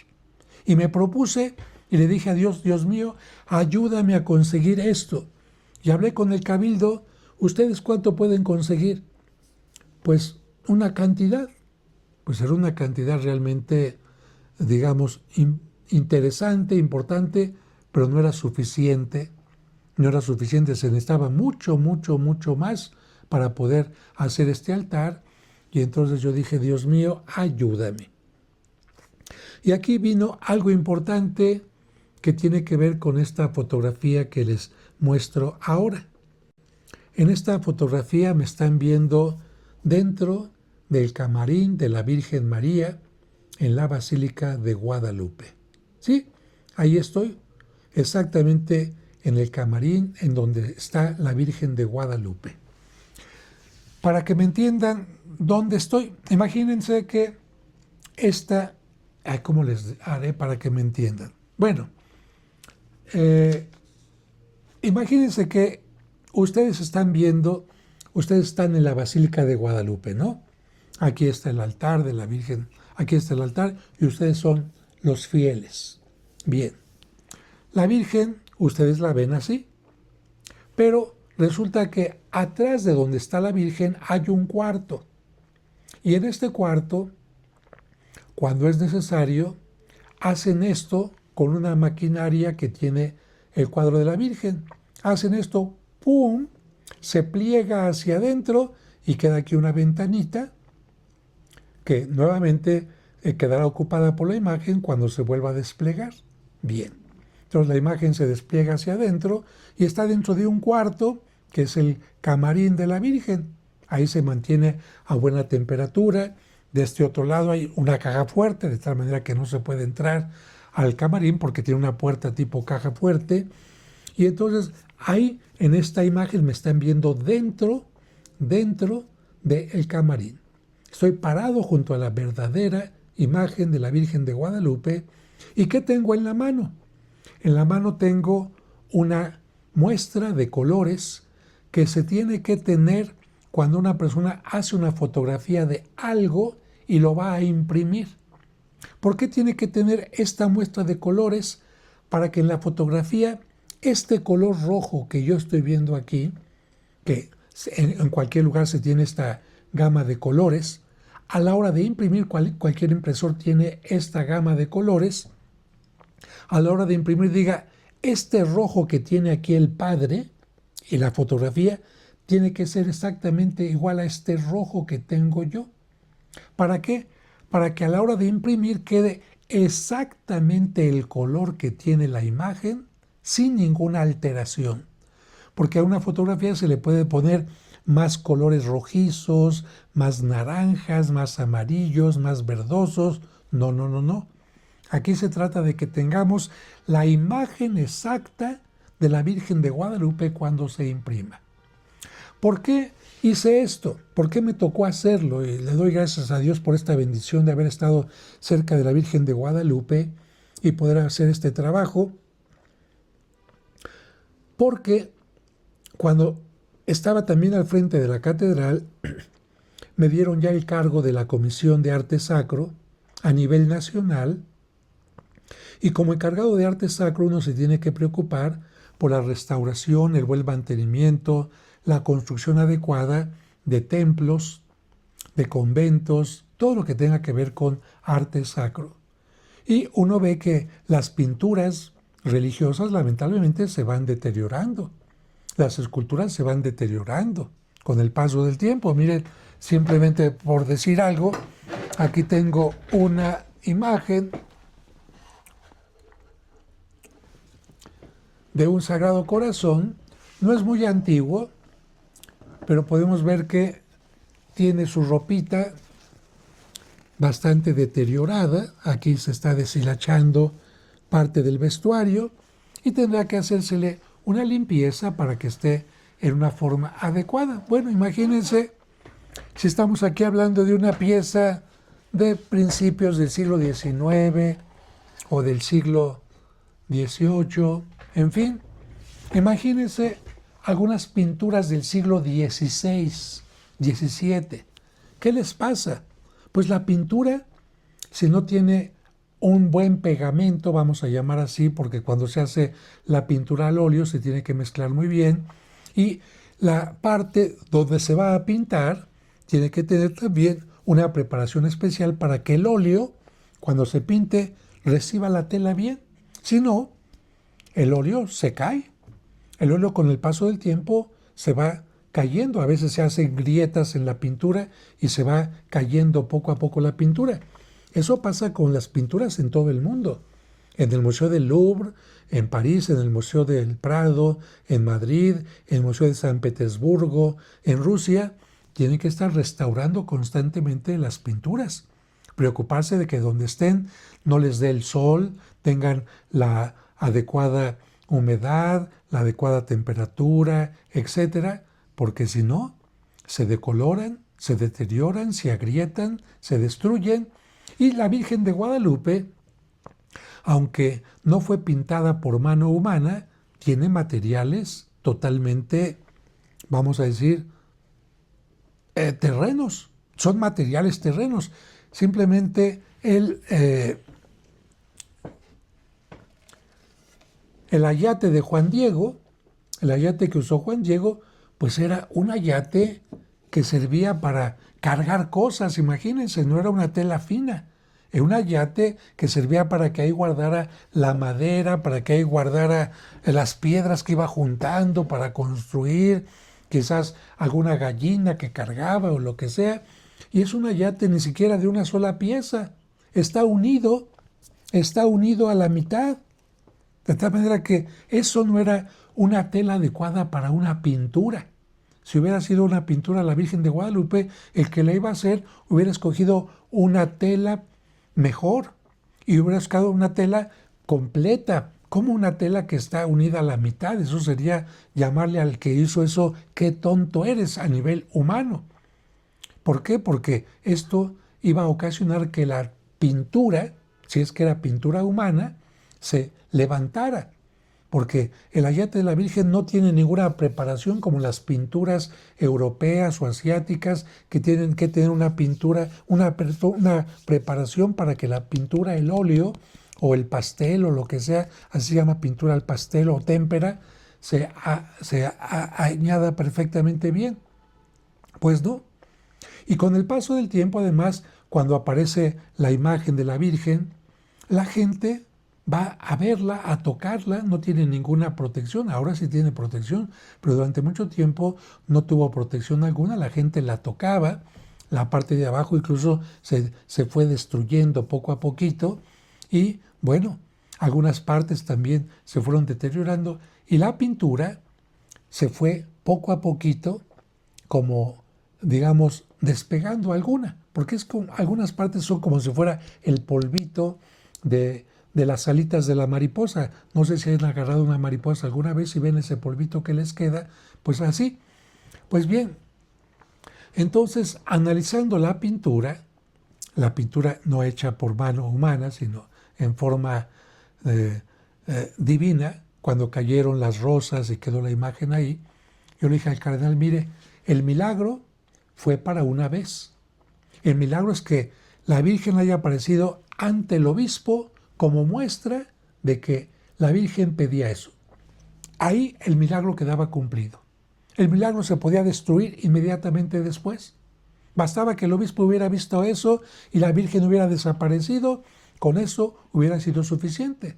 Y me propuse y le dije a Dios, Dios mío, ayúdame a conseguir esto. Y hablé con el cabildo, ¿ustedes cuánto pueden conseguir? Pues una cantidad. Pues era una cantidad realmente, digamos, interesante, importante, pero no era suficiente. No era suficiente, se necesitaba mucho, mucho, mucho más para poder hacer este altar. Y entonces yo dije, Dios mío, ayúdame. Y aquí vino algo importante que tiene que ver con esta fotografía que les muestro ahora. En esta fotografía me están viendo dentro del camarín de la Virgen María en la Basílica de Guadalupe. Sí, ahí estoy, exactamente en el camarín en donde está la Virgen de Guadalupe. Para que me entiendan dónde estoy, imagínense que ¿cómo les haré para que me entiendan? Bueno, imagínense que ustedes están en la Basílica de Guadalupe, ¿no? Aquí está el altar de la Virgen, aquí está el altar y ustedes son los fieles. Bien, la Virgen, ustedes la ven así, pero resulta que atrás de donde está la Virgen hay un cuarto. Y en este cuarto, cuando es necesario, hacen esto con una maquinaria que tiene el cuadro de la Virgen. Hacen esto, ¡pum!, se pliega hacia adentro y queda aquí una ventanita que nuevamente quedará ocupada por la imagen cuando se vuelva a desplegar. Bien, entonces la imagen se despliega hacia adentro y está dentro de un cuarto que es el camarín de la Virgen. Ahí se mantiene a buena temperatura. De este otro lado hay una caja fuerte, de tal manera que no se puede entrar al camarín porque tiene una puerta tipo caja fuerte. Y entonces ahí en esta imagen me están viendo dentro del camarín. Estoy parado junto a la verdadera imagen de la Virgen de Guadalupe. ¿Y qué tengo en la mano? En la mano tengo una muestra de colores que se tiene que tener cuando una persona hace una fotografía de algo y lo va a imprimir. ¿Por qué tiene que tener esta muestra de colores? Para que en la fotografía este color rojo que yo estoy viendo aquí, que en cualquier lugar se tiene esta gama de colores. A la hora de imprimir, cualquier impresor tiene esta gama de colores. A la hora de imprimir, diga, este rojo que tiene aquí el padre y la fotografía tiene que ser exactamente igual a este rojo que tengo yo. ¿Para qué? Para que a la hora de imprimir quede exactamente el color que tiene la imagen sin ninguna alteración. Porque a una fotografía se le puede poner más colores rojizos, más naranjas, más amarillos, más verdosos. No, no, no, no. Aquí se trata de que tengamos la imagen exacta de la Virgen de Guadalupe cuando se imprima. ¿Por qué hice esto? ¿Por qué me tocó hacerlo? Y le doy gracias a Dios por esta bendición de haber estado cerca de la Virgen de Guadalupe y poder hacer este trabajo. Porque cuando estaba también al frente de la catedral, me dieron ya el cargo de la Comisión de Arte Sacro a nivel nacional. Y como encargado de arte sacro uno se tiene que preocupar por la restauración, el buen mantenimiento, la construcción adecuada de templos, de conventos, todo lo que tenga que ver con arte sacro. Y uno ve que las pinturas religiosas lamentablemente se van deteriorando. Las esculturas se van deteriorando con el paso del tiempo. Miren, simplemente por decir algo, aquí tengo una imagen de un Sagrado Corazón. No es muy antiguo, pero podemos ver que tiene su ropita bastante deteriorada. Aquí se está deshilachando parte del vestuario y tendrá que hacérsele una limpieza para que esté en una forma adecuada. Bueno, imagínense si estamos aquí hablando de una pieza de principios del siglo XIX o del siglo XVIII, en fin, imagínense algunas pinturas del siglo XVI, XVII. ¿Qué les pasa? Pues la pintura, si no tiene un buen pegamento, vamos a llamar así, porque cuando se hace la pintura al óleo se tiene que mezclar muy bien, y la parte donde se va a pintar tiene que tener también una preparación especial para que el óleo, cuando se pinte, reciba la tela bien. Si no, el óleo se cae. El óleo con el paso del tiempo se va cayendo. A veces se hacen grietas en la pintura y se va cayendo poco a poco la pintura. Eso pasa con las pinturas en todo el mundo. En el Museo del Louvre, en París, en el Museo del Prado, en Madrid, en el Museo de San Petersburgo, en Rusia, tienen que estar restaurando constantemente las pinturas. Preocuparse de que donde estén no les dé el sol, tengan la adecuada humedad, la adecuada temperatura, etcétera, porque si no, se decoloran, se deterioran, se agrietan, se destruyen. Y la Virgen de Guadalupe, aunque no fue pintada por mano humana, tiene materiales totalmente, vamos a decir, terrenos. Son materiales terrenos. Simplemente el ayate de Juan Diego, el ayate que usó Juan Diego, pues era un ayate que servía para cargar cosas, imagínense, no era una tela fina. Era un ayate que servía para que ahí guardara la madera, para que ahí guardara las piedras que iba juntando para construir, quizás alguna gallina que cargaba o lo que sea. Y es un ayate ni siquiera de una sola pieza. Está unido a la mitad. De tal manera que eso no era una tela adecuada para una pintura. Si hubiera sido una pintura a la Virgen de Guadalupe, el que la iba a hacer hubiera escogido una tela mejor y hubiera buscado una tela completa, como una tela que está unida a la mitad. Eso sería llamarle al que hizo eso, qué tonto eres a nivel humano. ¿Por qué? Porque esto iba a ocasionar que la pintura, si es que era pintura humana, se levantara. Porque el ayate de la Virgen no tiene ninguna preparación como las pinturas europeas o asiáticas, que tienen que tener una pintura, una preparación para que la pintura, el óleo o el pastel o lo que sea, así se llama pintura al pastel o témpera, añada perfectamente bien. Pues no. Y con el paso del tiempo, además, cuando aparece la imagen de la Virgen, la gente va a verla, a tocarla, no tiene ninguna protección. Ahora sí tiene protección, pero durante mucho tiempo no tuvo protección alguna. La gente la tocaba, la parte de abajo incluso se fue destruyendo poco a poquito y bueno, algunas partes también se fueron deteriorando y la pintura se fue poco a poquito como, digamos, despegando alguna, porque es como, algunas partes son como si fuera el polvito de las alitas de la mariposa. No sé si han agarrado una mariposa alguna vez y ven ese polvito que les queda, pues así. Pues bien, entonces analizando la pintura no hecha por mano humana, sino en forma divina, cuando cayeron las rosas y quedó la imagen ahí, yo le dije al cardenal, mire, el milagro fue para una vez. El milagro es que la Virgen haya aparecido ante el obispo como muestra de que la Virgen pedía eso. Ahí el milagro quedaba cumplido. El milagro se podía destruir inmediatamente después. Bastaba que el obispo hubiera visto eso y la Virgen hubiera desaparecido, con eso hubiera sido suficiente.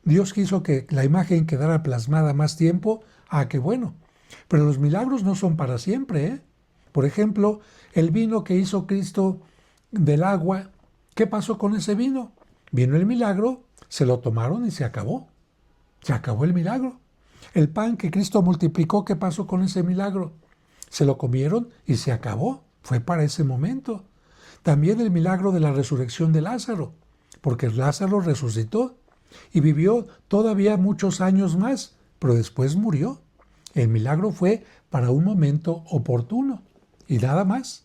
Dios quiso que la imagen quedara plasmada más tiempo, qué bueno. Pero los milagros no son para siempre, ¿eh? Por ejemplo, el vino que hizo Cristo del agua, ¿qué pasó con ese vino? Vino el milagro, se lo tomaron y se acabó. Se acabó el milagro. El pan que Cristo multiplicó, ¿qué pasó con ese milagro? Se lo comieron y se acabó. Fue para ese momento. También el milagro de la resurrección de Lázaro, porque Lázaro resucitó y vivió todavía muchos años más, pero después murió. El milagro fue para un momento oportuno y nada más.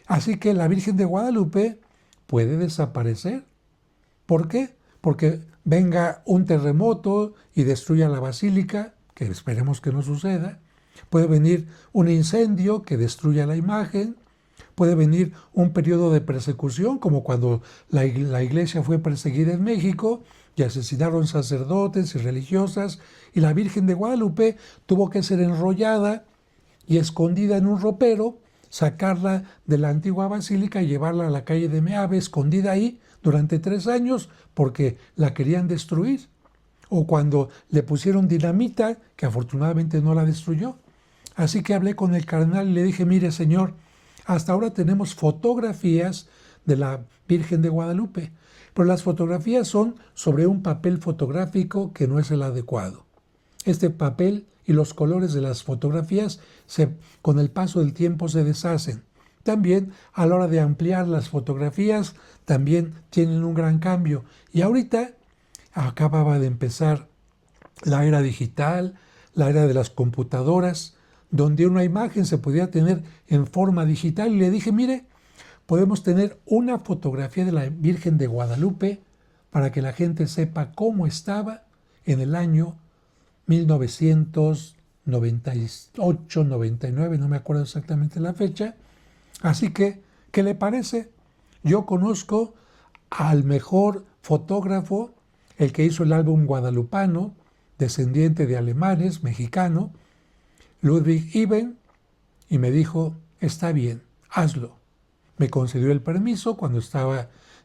Así que la Virgen de Guadalupe puede desaparecer. ¿Por qué? Porque venga un terremoto y destruya la basílica, que esperemos que no suceda. Puede venir un incendio que destruya la imagen. Puede venir un periodo de persecución, como cuando la iglesia fue perseguida en México y asesinaron sacerdotes y religiosas, y la Virgen de Guadalupe tuvo que ser enrollada y escondida en un ropero, sacarla de la antigua basílica y llevarla a la calle de Meave, escondida ahí durante 3 años porque la querían destruir. O cuando le pusieron dinamita, que afortunadamente no la destruyó. Así que hablé con el cardenal y le dije, mire señor, hasta ahora tenemos fotografías de la Virgen de Guadalupe, pero las fotografías son sobre un papel fotográfico que no es el adecuado. Este papel y los colores de las fotografías con el paso del tiempo se deshacen. También a la hora de ampliar las fotografías también tienen un gran cambio. Y ahorita acababa de empezar la era digital, la era de las computadoras, donde una imagen se podía tener en forma digital. Y le dije, mire, podemos tener una fotografía de la Virgen de Guadalupe para que la gente sepa cómo estaba en el año 1998, 99, no me acuerdo exactamente la fecha. Así que, ¿qué le parece? Yo conozco al mejor fotógrafo, el que hizo el álbum guadalupano, descendiente de alemanes, mexicano, Ludwig Iben, y me dijo, está bien, hazlo. Me concedió el permiso cuando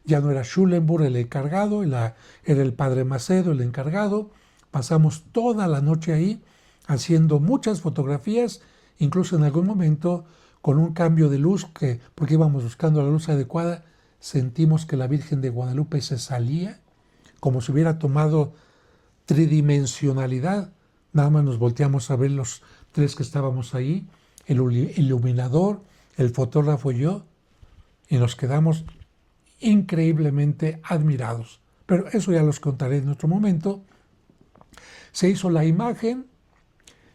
ya no era Schulenburg el encargado, era el padre Macedo el encargado. Pasamos toda la noche ahí haciendo muchas fotografías, incluso en algún momento con un cambio de luz, porque íbamos buscando la luz adecuada, sentimos que la Virgen de Guadalupe se salía, como si hubiera tomado tridimensionalidad. Nada más nos volteamos a ver los 3 que estábamos ahí, el iluminador, el fotógrafo y yo, y nos quedamos increíblemente admirados. Pero eso ya los contaré en otro momento. Se hizo la imagen,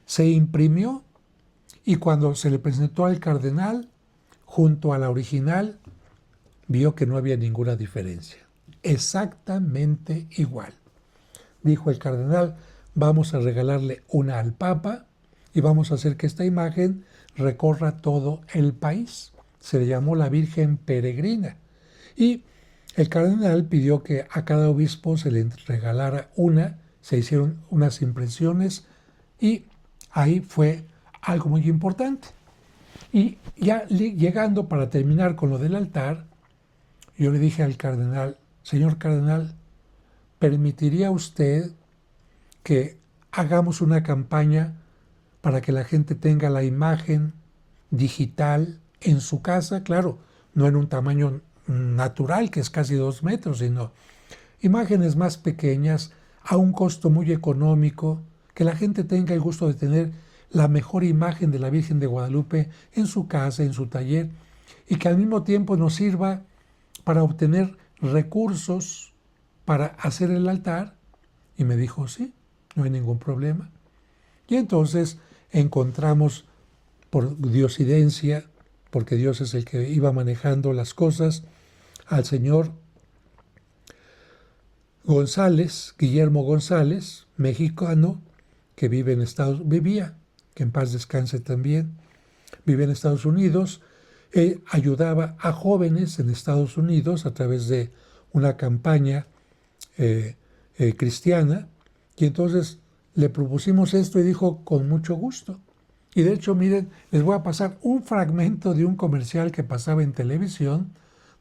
se imprimió, y cuando se le presentó al cardenal, junto a la original, vio que no había ninguna diferencia. Exactamente igual. Dijo el cardenal, vamos a regalarle una al Papa y vamos a hacer que esta imagen recorra todo el país. Se le llamó la Virgen Peregrina. Y el cardenal pidió que a cada obispo se le regalara una, se hicieron unas impresiones Y ahí fue algo muy importante. Y ya llegando para terminar con lo del altar, yo le dije al cardenal, señor cardenal, ¿permitiría usted que hagamos una campaña para que la gente tenga la imagen digital en su casa? Claro, no en un tamaño natural, que es casi 2 metros, sino imágenes más pequeñas, a un costo muy económico, que la gente tenga el gusto de tener la mejor imagen de la Virgen de Guadalupe en su casa, en su taller, y que al mismo tiempo nos sirva para obtener recursos para hacer el altar. Y me dijo, sí, no hay ningún problema. Y entonces encontramos, por diosidencia, porque Dios es el que iba manejando las cosas, al señor González, Guillermo González, mexicano, que vivía, que en paz descanse también, vive en Estados Unidos. Él ayudaba a jóvenes en Estados Unidos a través de una campaña cristiana, y entonces le propusimos esto y dijo, con mucho gusto. Y de hecho, miren, les voy a pasar un fragmento de un comercial que pasaba en televisión,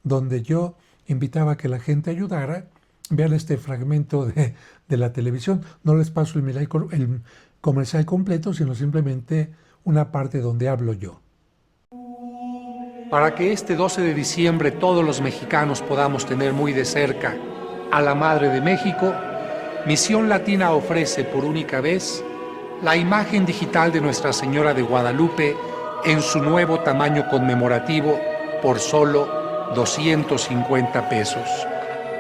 donde yo invitaba a que la gente ayudara. Vean este fragmento de la televisión. No les paso el comercial completo, sino simplemente una parte donde hablo yo. Para que este 12 de diciembre todos los mexicanos podamos tener muy de cerca a la Madre de México, Misión Latina ofrece por única vez la imagen digital de Nuestra Señora de Guadalupe en su nuevo tamaño conmemorativo por solo 250 pesos.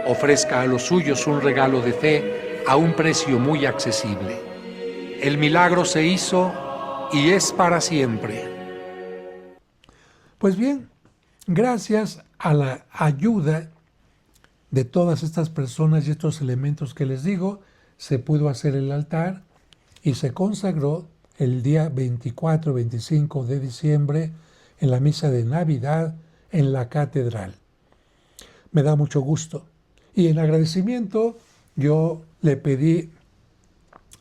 Ofrezca a los suyos un regalo de fe a un precio muy accesible. El milagro se hizo y es para siempre. Pues bien, gracias a la ayuda de todas estas personas y estos elementos que les digo, se pudo hacer el altar y se consagró el día 24-25 de diciembre en la misa de Navidad en la catedral. Me da mucho gusto. Y en agradecimiento yo le pedí,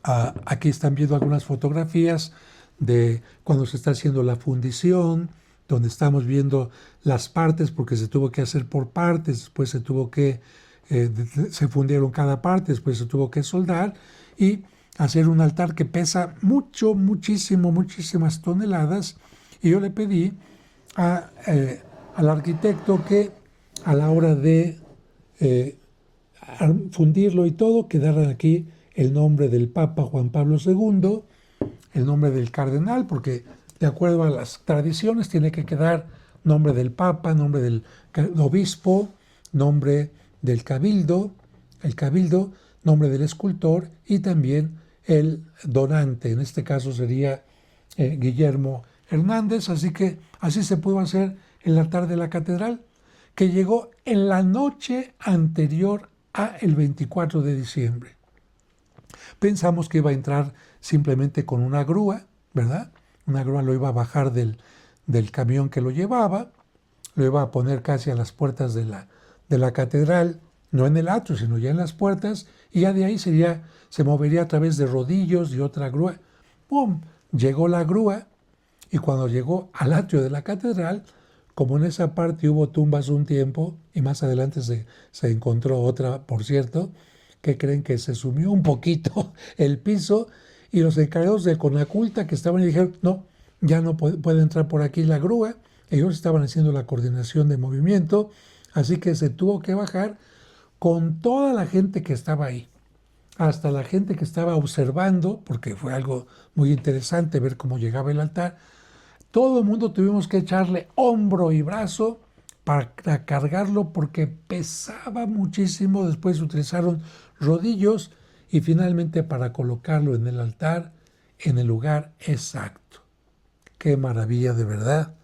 aquí están viendo algunas fotografías de cuando se está haciendo la fundición, donde estamos viendo las partes, porque se tuvo que hacer por partes, después se fundieron cada parte, después se tuvo que soldar y hacer un altar que pesa muchísimas toneladas. Y yo le pedí al arquitecto que a la hora de fundirlo y todo, quedara aquí el nombre del Papa Juan Pablo II, el nombre del cardenal, porque de acuerdo a las tradiciones tiene que quedar nombre del Papa, nombre del obispo, nombre del cabildo, nombre del escultor y también el donante. En este caso sería Guillermo Hernández, así que así se pudo hacer el altar de la catedral, que llegó en la noche anterior a el 24 de diciembre. Pensamos que iba a entrar simplemente con una grúa, ¿verdad? Una grúa lo iba a bajar del camión que lo llevaba, lo iba a poner casi a las puertas de la catedral, no en el atrio, sino ya en las puertas, y ya de ahí se movería a través de rodillos y otra grúa. ¡Pum! Llegó la grúa, y cuando llegó al atrio de la catedral, como en esa parte hubo tumbas un tiempo, y más adelante se encontró otra, por cierto, que creen que se sumió un poquito el piso, y los encargados de Conaculta que estaban y dijeron, no, ya no puede entrar por aquí la grúa. Ellos estaban haciendo la coordinación de movimiento, así que se tuvo que bajar con toda la gente que estaba ahí, hasta la gente que estaba observando, porque fue algo muy interesante ver cómo llegaba el altar. Todo el mundo tuvimos que echarle hombro y brazo para cargarlo porque pesaba muchísimo. Después utilizaron rodillos y finalmente para colocarlo en el altar, en el lugar exacto. ¡Qué maravilla, de verdad!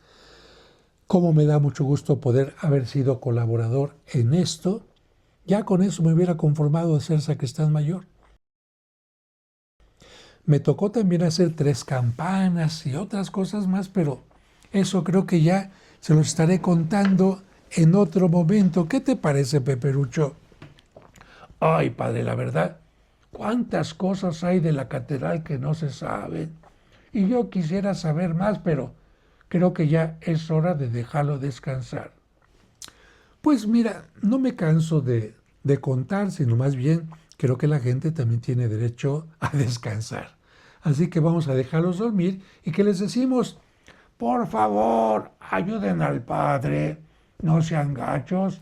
Cómo me da mucho gusto poder haber sido colaborador en esto. Ya con eso me hubiera conformado de ser sacristán mayor. Me tocó también hacer 3 campanas y otras cosas más, pero eso creo que ya se los estaré contando en otro momento. ¿Qué te parece, Peperucho? Ay, padre, la verdad, cuántas cosas hay de la catedral que no se saben. Y yo quisiera saber más, pero creo que ya es hora de dejarlo descansar. Pues mira, no me canso de contar, sino más bien creo que la gente también tiene derecho a descansar. Así que vamos a dejarlos dormir y que les decimos, Por favor, ayuden al padre, no sean gachos,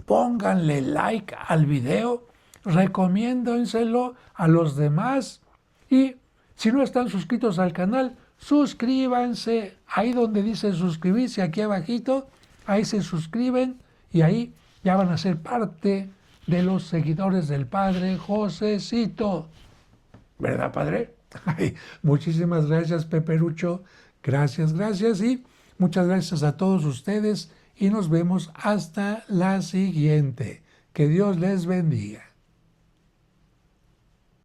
pónganle like al video, recomiéndenselo a los demás y si no están suscritos al canal, suscríbanse. Ahí donde dice suscribirse, aquí abajito, ahí se suscriben y ahí ya van a ser parte de los seguidores del padre Josecito. ¿Verdad, padre? ay, muchísimas gracias, Peperucho. Gracias, gracias y muchas gracias a todos ustedes y nos vemos hasta la siguiente. Que Dios les bendiga.